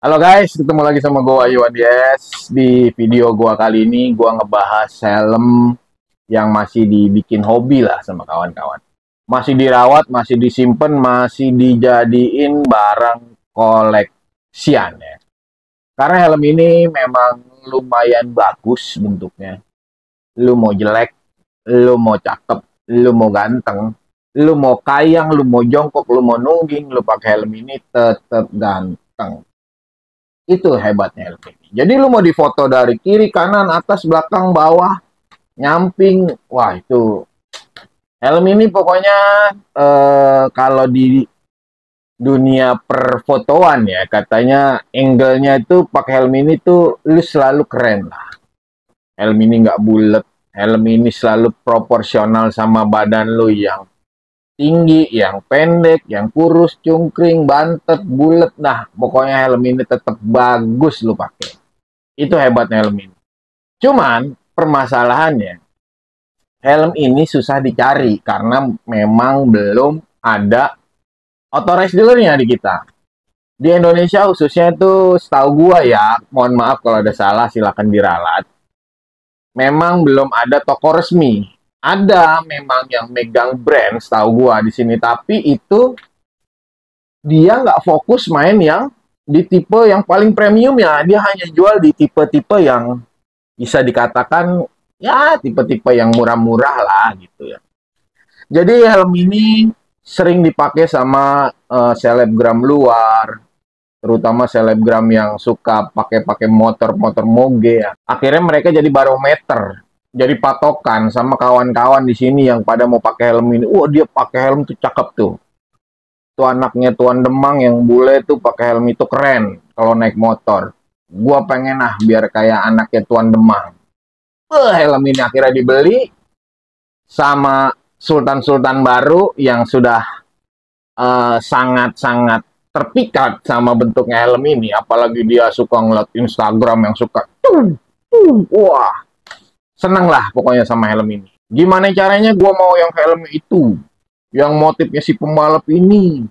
Halo guys, ketemu lagi sama gua Ayu Adies. Di video gua kali ini gua ngebahas helm yang masih dibikin hobi lah sama kawan-kawan. Masih dirawat, masih disimpan, masih dijadiin barang koleksian ya. Karena helm ini memang lumayan bagus bentuknya. Lu mau jelek, lu mau cakep, lu mau ganteng, lu mau kayang, lu mau jongkok, lu mau nungging, lu pakai helm ini tetap ganteng. Itu hebatnya helm ini. Jadi lu mau difoto dari kiri, kanan, atas, belakang, bawah, nyamping. Wah, itu helm ini pokoknya kalau di dunia perfotoan ya, katanya angle-nya itu pakai helm ini tuh lu selalu keren lah. Helm ini nggak bulat, helm ini selalu proporsional sama badan lu yang tinggi, yang pendek, yang kurus, cungkring, bantet, bulat. Nah, pokoknya helm ini tetap bagus lu pakai. Itu hebatnya helm ini. Cuman permasalahannya, helm ini susah dicari karena memang belum ada authorized dealernya di kita. Di Indonesia khususnya itu setahu gua ya, mohon maaf kalau ada salah silakan diralat. Memang belum ada toko resmi. Ada memang yang megang brand setahu gua di sini, tapi itu dia nggak fokus main yang di tipe yang paling premium ya. Dia hanya jual di tipe-tipe yang bisa dikatakan ya tipe-tipe yang murah-murah lah gitu ya. Jadi helm ini sering dipakai sama selebgram luar, terutama selebgram yang suka pakai-pakai motor-motor moge ya. Akhirnya mereka jadi barometer, jadi patokan sama kawan-kawan di sini yang pada mau pakai helm ini. Wah, dia pakai helm tuh cakep tuh. Tuh anaknya Tuan Demang yang bule tuh pakai helm itu keren kalau naik motor. Gua pengen biar kayak anaknya Tuan Demang. Helm ini akhirnya dibeli sama sultan-sultan baru yang sudah sangat-sangat terpikat sama bentuknya helm ini. Apalagi dia suka ngeliat Instagram yang suka wah, seneng lah pokoknya sama helm ini. Gimana caranya gue mau yang helm itu, yang motifnya si pembalap ini,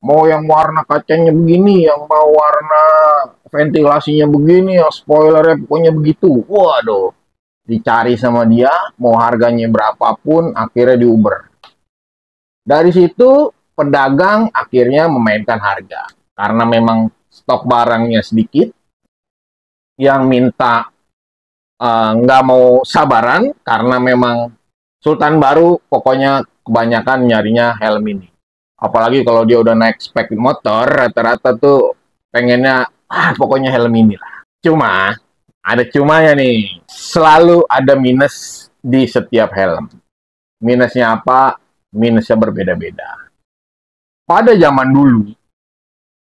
mau yang warna kacanya begini, yang mau warna ventilasinya begini, yang spoilernya pokoknya begitu. Waduh, dicari sama dia, mau harganya berapapun, akhirnya diuber. Dari situ, pedagang akhirnya memainkan harga. Karena memang stok barangnya sedikit, yang minta nggak mau sabaran, karena memang Sultan baru, pokoknya kebanyakan nyarinya helm ini. Apalagi kalau dia udah naik spek motor, rata-rata tuh pengennya, pokoknya helm ini lah. Cuma, ada cumanya nih. Selalu ada minus di setiap helm. Minusnya apa? Minusnya berbeda-beda. Pada zaman dulu,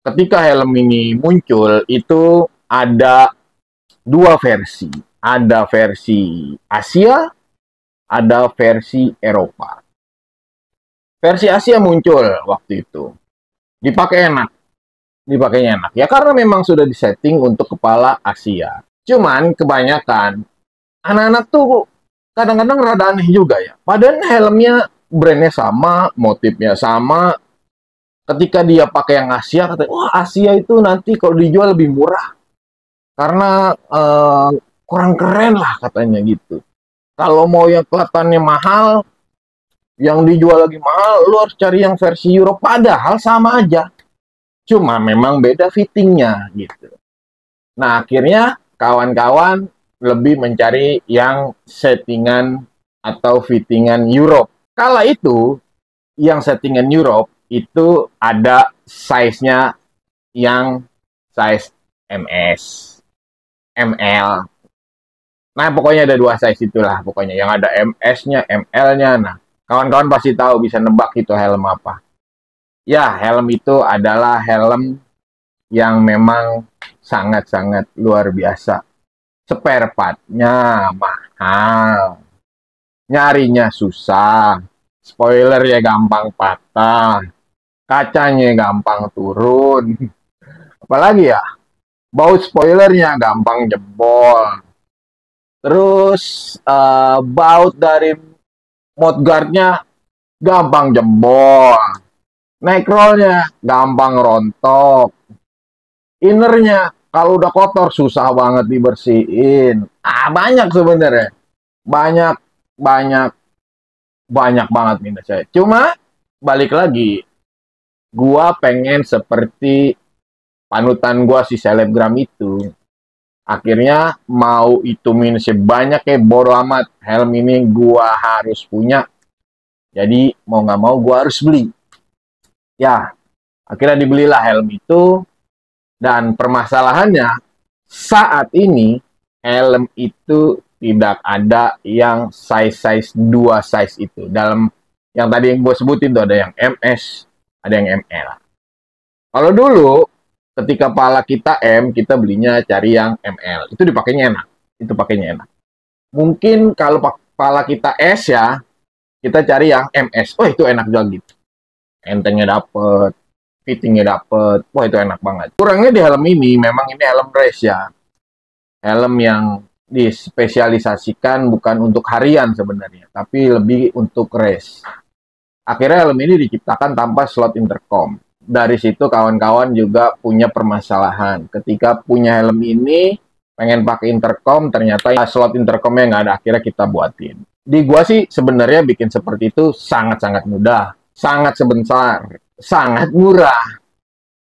ketika helm ini muncul, itu ada dua versi. Ada versi Asia, ada versi Eropa. Versi Asia muncul waktu itu. Dipakai enak. Dipakainya enak. Ya karena memang sudah disetting untuk kepala Asia. Cuman kebanyakan anak-anak tuh kadang-kadang rada aneh juga ya. Padahal helmnya brandnya sama, motifnya sama. Ketika dia pakai yang Asia, katanya, wah Asia itu nanti kalau dijual lebih murah. Karena kurang keren lah katanya gitu. Kalau mau yang kelihatannya mahal, yang dijual lagi mahal, lu harus cari yang versi Euro. Padahal sama aja. Cuma memang beda fittingnya gitu. Nah akhirnya kawan-kawan lebih mencari yang settingan atau fittingan Europe. Kala itu yang settingan Europe itu ada size-nya yang size MS, ML. Nah, pokoknya ada dua size itulah. Pokoknya yang ada MS-nya, ML-nya. Nah, kawan-kawan pasti tahu bisa nebak itu helm apa. Ya, helm itu adalah helm yang memang sangat-sangat luar biasa. Spare part-nya mahal. Nyarinya susah. Spoiler ya gampang patah. Kacanya gampang turun. Apalagi ya, baut spoilernya gampang jebol. Terus baut dari mudguardnya gampang jebol. Neck rollnya gampang rontok. Innernya kalau udah kotor susah banget dibersihin. Banyak sebenarnya. Banyak, banyak, banyak banget minus saya. Cuma balik lagi, gua pengen seperti panutan gua si selebgram itu. Akhirnya mau itu minusnya banyak kayak bodo amat. Helm ini gua harus punya. Jadi mau nggak mau gua harus beli. Ya, akhirnya dibelilah helm itu. Dan permasalahannya saat ini helm itu tidak ada yang size dua size itu. Dalam yang tadi yang gue sebutin tuh ada yang MS, ada yang ML. Kalau dulu ketika pala kita M, kita belinya cari yang ML. Itu dipakainya enak. Itu pakainya enak. Mungkin kalau pala kita S ya, kita cari yang MS. Oh, itu enak juga gitu. Entengnya dapet, fittingnya dapet. Wah, itu enak banget. Kurangnya di helm ini, memang ini helm race ya. Helm yang dispesialisasikan bukan untuk harian sebenarnya, tapi lebih untuk race. Akhirnya helm ini diciptakan tanpa slot intercom. Dari situ kawan-kawan juga punya permasalahan. Ketika punya helm ini, pengen pakai intercom, ternyata ya slot intercomnya nggak ada, akhirnya kita buatin. Di gua sih sebenarnya bikin seperti itu sangat-sangat mudah, sangat sebentar, sangat murah.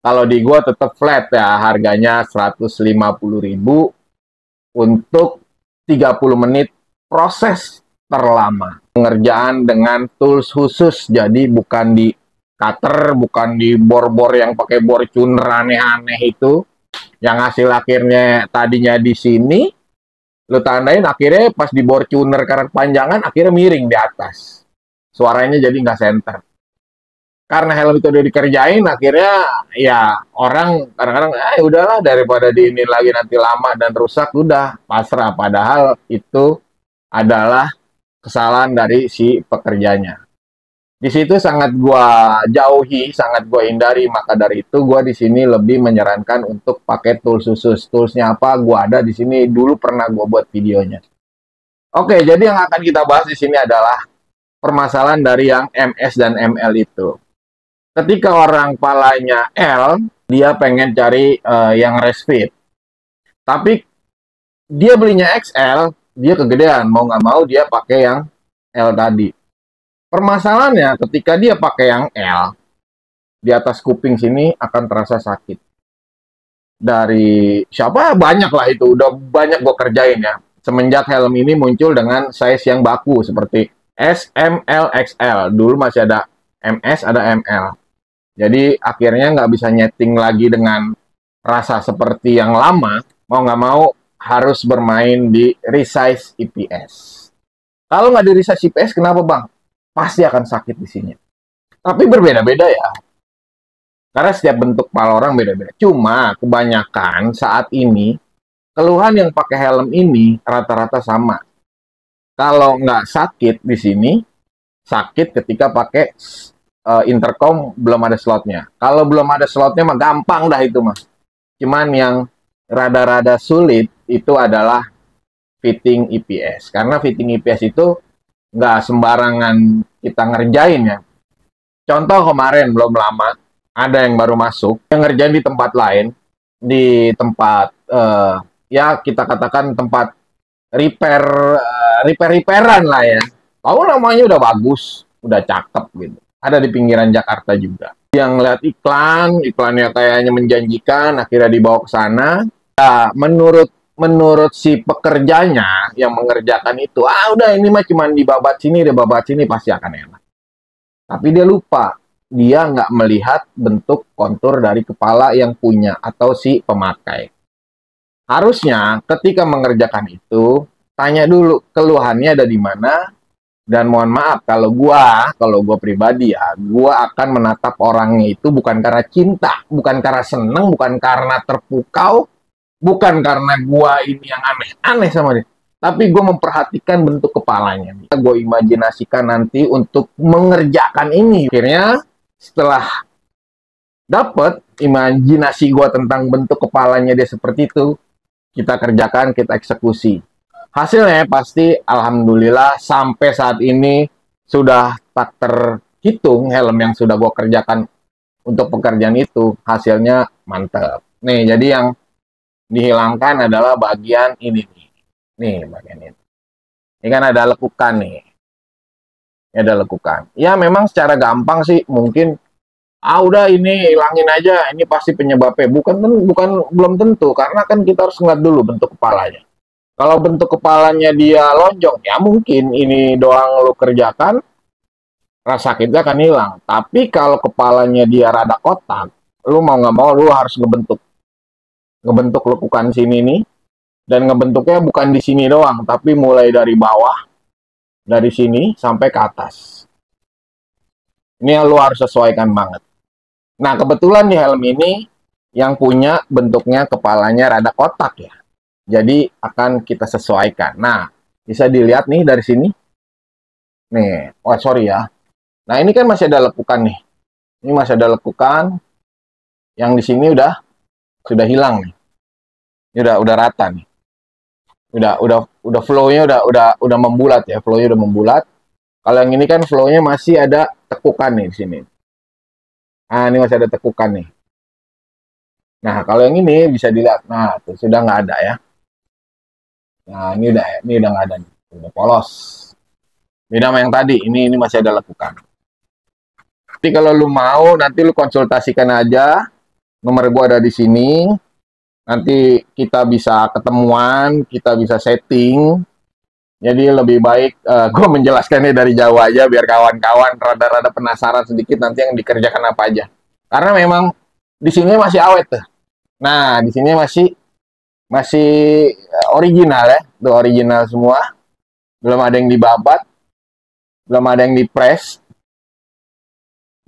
Kalau di gua tetap flat ya, harganya 150.000 untuk 30 menit proses terlama. Pengerjaan dengan tools khusus, jadi bukan di cutter, bukan di bor-bor yang pakai bor tuner aneh-aneh itu, yang hasil akhirnya tadinya di sini, lu tandain akhirnya pas di bor tuner karena panjangan, akhirnya miring di atas. Suaranya jadi nggak center. Karena helm itu udah dikerjain, akhirnya ya orang kadang-kadang, udahlah daripada di ini lagi nanti lama dan rusak, udah pasrah. Padahal itu adalah kesalahan dari si pekerjanya. Di situ sangat gua jauhi, sangat gua hindari. Maka dari itu gua di sini lebih menyarankan untuk pakai tools khusus. Toolsnya apa? Gua ada di sini. Dulu pernah gua buat videonya. Oke, jadi yang akan kita bahas di sini adalah permasalahan dari yang MS dan ML itu. Ketika orang palanya L, dia pengen cari yang race fit. Tapi dia belinya XL, dia kegedean. Mau nggak mau dia pakai yang L tadi. Permasalahannya ketika dia pakai yang L, di atas kuping sini akan terasa sakit. Dari siapa? Banyak lah itu. Udah banyak gue kerjain ya. Semenjak helm ini muncul dengan size yang baku seperti S, M, L, XL. Dulu masih ada MS, ada ML. Jadi akhirnya nggak bisa nyeting lagi dengan rasa seperti yang lama, mau nggak mau harus bermain di resize IPS. Kalau nggak di resize IPS, kenapa bang? Pasti akan sakit di sini. Tapi berbeda-beda ya. Karena setiap bentuk pala orang beda-beda. Cuma kebanyakan saat ini, keluhan yang pakai helm ini rata-rata sama. Kalau nggak sakit di sini, sakit ketika pakai intercom belum ada slotnya. Kalau belum ada slotnya mah gampang dah itu mas. Cuman yang rada-rada sulit itu adalah fitting IPS. Karena fitting IPS itu nggak sembarangan kita ngerjain ya. Contoh kemarin belum lama ada yang baru masuk yang ngerjain di tempat lain, di tempat ya kita katakan tempat repairan lah ya. Tahu namanya udah bagus, udah cakep gitu. Ada di pinggiran Jakarta juga. Yang lihat iklannya kayaknya menjanjikan, akhirnya dibawa ke sana. Ya, menurut si pekerjanya yang mengerjakan itu, udah ini mah cuma dibabat sini, pasti akan enak. Tapi dia lupa, dia nggak melihat bentuk kontur dari kepala yang punya atau si pemakai. Harusnya ketika mengerjakan itu, tanya dulu keluhannya ada di mana. Dan mohon maaf, kalau gua pribadi ya, gua akan menatap orangnya itu bukan karena cinta, bukan karena seneng, bukan karena terpukau, bukan karena gua ini yang aneh-aneh sama dia. Tapi gua memperhatikan bentuk kepalanya. Gua imajinasikan nanti untuk mengerjakan ini. Akhirnya setelah dapet imajinasi gua tentang bentuk kepalanya dia seperti itu, kita kerjakan, kita eksekusi. Hasilnya pasti alhamdulillah sampai saat ini sudah tak terhitung helm yang sudah gue kerjakan untuk pekerjaan itu, hasilnya mantap. Nih, jadi yang dihilangkan adalah bagian ini nih. Nih, bagian ini. Ini kan ada lekukan nih. Ini ada lekukan. Ya, memang secara gampang sih mungkin udah ini hilangin aja, ini pasti penyebabnya. Bukan belum tentu karena kan kita harus ngeliat dulu bentuk kepalanya. Kalau bentuk kepalanya dia lonjong, ya mungkin ini doang lu kerjakan, rasa sakitnya akan hilang. Tapi kalau kepalanya dia rada kotak, lu mau nggak mau lu harus ngebentuk lekukan sini nih, dan ngebentuknya bukan di sini doang, tapi mulai dari bawah, dari sini sampai ke atas. Ini yang lu harus sesuaikan banget. Nah, kebetulan di helm ini yang punya bentuknya kepalanya rada kotak ya. Jadi akan kita sesuaikan. Nah, bisa dilihat nih dari sini. Nih, oh sorry ya. Nah, ini kan masih ada lekukan nih. Ini masih ada lekukan. Yang di sini sudah hilang nih. Ini udah rata nih. Udah flow-nya udah membulat ya. Flow-nya udah membulat. Kalau yang ini kan flow-nya masih ada tekukan nih di sini. Nah, ini masih ada tekukan nih. Nah, kalau yang ini bisa dilihat. Nah, tuh sudah nggak ada ya. Nah, ini udah nggak ada nih. Udah polos. Beda sama yang tadi. Ini masih ada lekukan. Tapi kalau lu mau, nanti lu konsultasikan aja. Nomor gua ada di sini. Nanti kita bisa ketemuan, kita bisa setting. Jadi lebih baik gue menjelaskannya dari jauh aja biar kawan-kawan rada-rada penasaran sedikit nanti yang dikerjakan apa aja. Karena memang di sini masih awet tuh. Nah, di sini masih original ya, tuh original semua. Belum ada yang dibabat, belum ada yang dipres.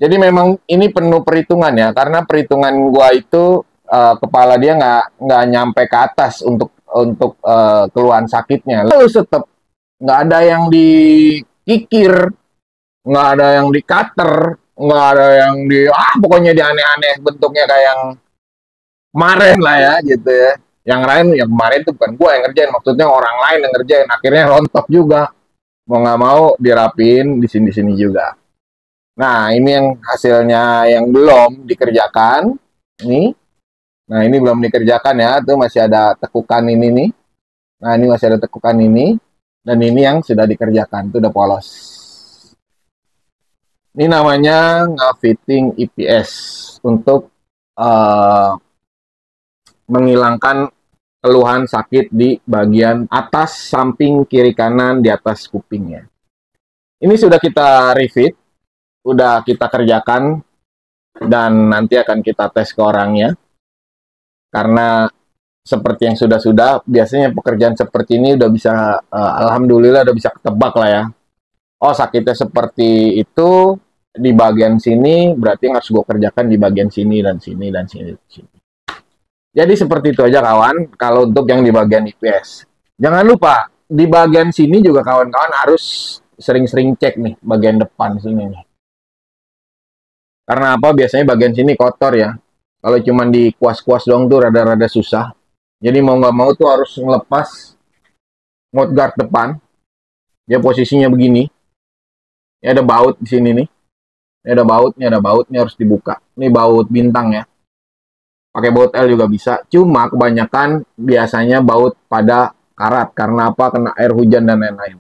Jadi memang ini penuh perhitungan ya, karena perhitungan gua itu kepala dia nggak nyampe ke atas untuk keluhan sakitnya. Lalu tetap nggak ada yang dikikir, nggak ada yang di cutter, nggak ada yang pokoknya di aneh-aneh bentuknya kayak yang kemarin lah ya gitu ya. Yang lain yang kemarin itu bukan gua yang ngerjain, maksudnya orang lain yang ngerjain, akhirnya rontok juga. Mau nggak mau dirapin di sini-sini juga. Nah, ini yang hasilnya yang belum dikerjakan. Nih. Nah, ini belum dikerjakan ya. Tuh masih ada tekukan ini nih. Nah, ini masih ada tekukan ini. Dan ini yang sudah dikerjakan. Itu udah polos. Ini namanya nge-fitting EPS untuk menghilangkan keluhan sakit di bagian atas, samping, kiri, kanan, di atas kupingnya. Ini sudah kita refit, udah kita kerjakan, dan nanti akan kita tes ke orangnya. Karena seperti yang sudah-sudah, biasanya pekerjaan seperti ini udah bisa, alhamdulillah udah bisa ketebak lah ya. Oh, sakitnya seperti itu, di bagian sini, berarti harus gue kerjakan di bagian sini, dan sini, dan sini, dan sini. Jadi seperti itu aja kawan, kalau untuk yang di bagian IPS. Jangan lupa, di bagian sini juga kawan-kawan harus sering-sering cek nih, bagian depan sini nih. Karena apa? Biasanya bagian sini kotor ya. Kalau cuma di kuas-kuas doang tuh rada-rada susah. Jadi mau nggak mau tuh harus ngelepas mudguard depan. Dia posisinya begini. Ini ada baut di sini nih. Ini ada baut, ini harus dibuka. Ini baut bintang ya. Pakai baut L juga bisa. Cuma kebanyakan biasanya baut pada karat. Karena apa? Kena air hujan dan lain-lain.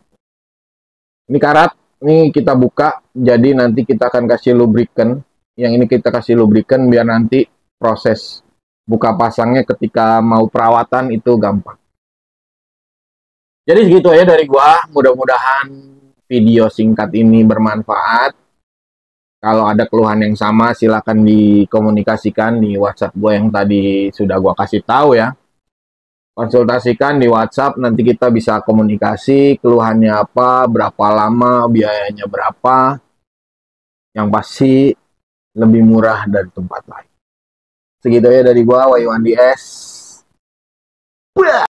Ini karat. Ini kita buka. Jadi nanti kita akan kasih lubrikan. Yang ini kita kasih lubrikan biar nanti proses buka pasangnya ketika mau perawatan itu gampang. Jadi segitu aja dari gua. Mudah-mudahan video singkat ini bermanfaat. Kalau ada keluhan yang sama, silakan dikomunikasikan di WhatsApp gue yang tadi sudah gue kasih tahu ya. Konsultasikan di WhatsApp, nanti kita bisa komunikasi, keluhannya apa, berapa lama, biayanya berapa. Yang pasti lebih murah dari tempat lain. Segitu ya dari gue, Wahyu Andi S.